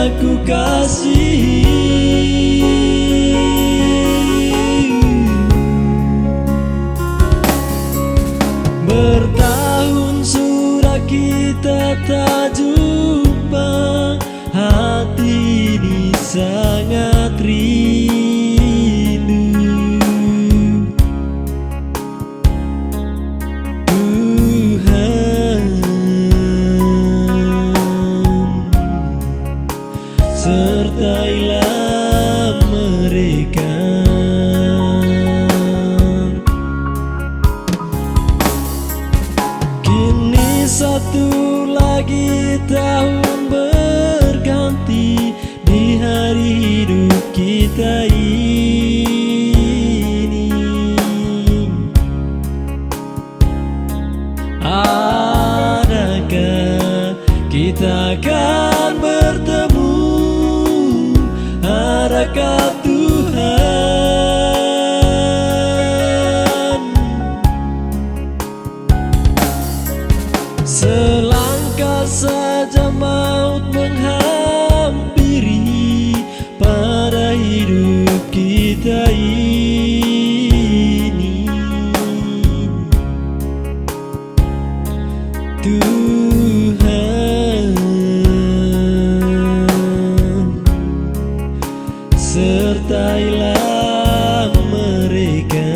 aku kasihi. Bertahun sudah kita tak jumpa, hati ini sangat rindu. Tuhan, sertailah mereka. Kini satu lagi tahun berganti di hari hidup kita ini. Adakah kita akan bertemu? Adakah Tuhan? Selangkah saja maut menghampiri pada hidup kita ini. Tuhan, sertailah mereka.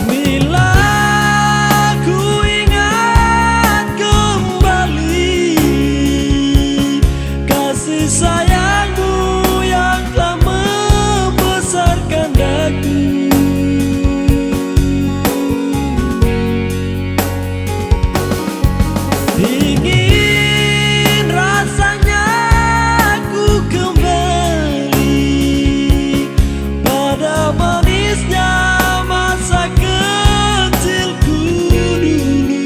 Bila ku ingat kembali kasih sayangmu yang telah membesarkan aku, ingin rasanya aku kembali pada manisnya masa kecilku dulu.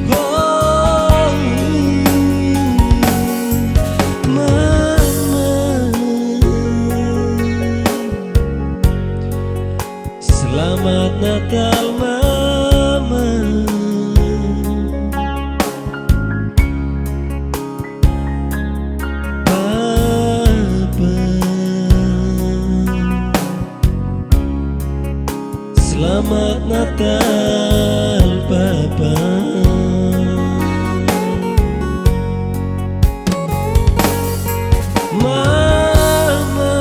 Oh, Mama, selamat Natal Mama. Selamat Natal Papa. Mama,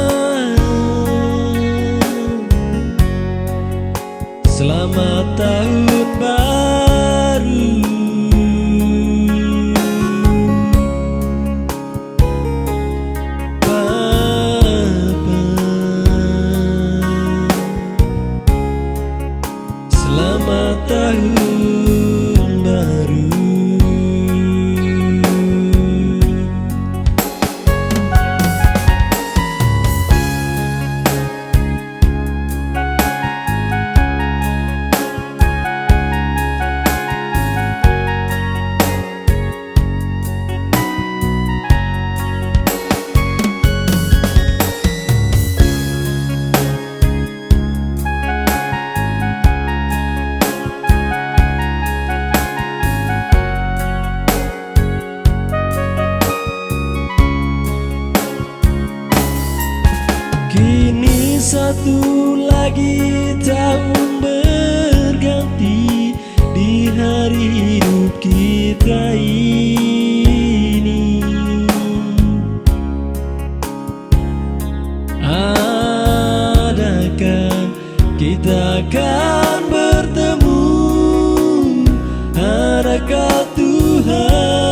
selamat tahun baru. Selamat tahun baru. Kini satu lagi tahun berganti di hari hidup kita ini. Adakah kita akan bertemu? Adakah Tuhan?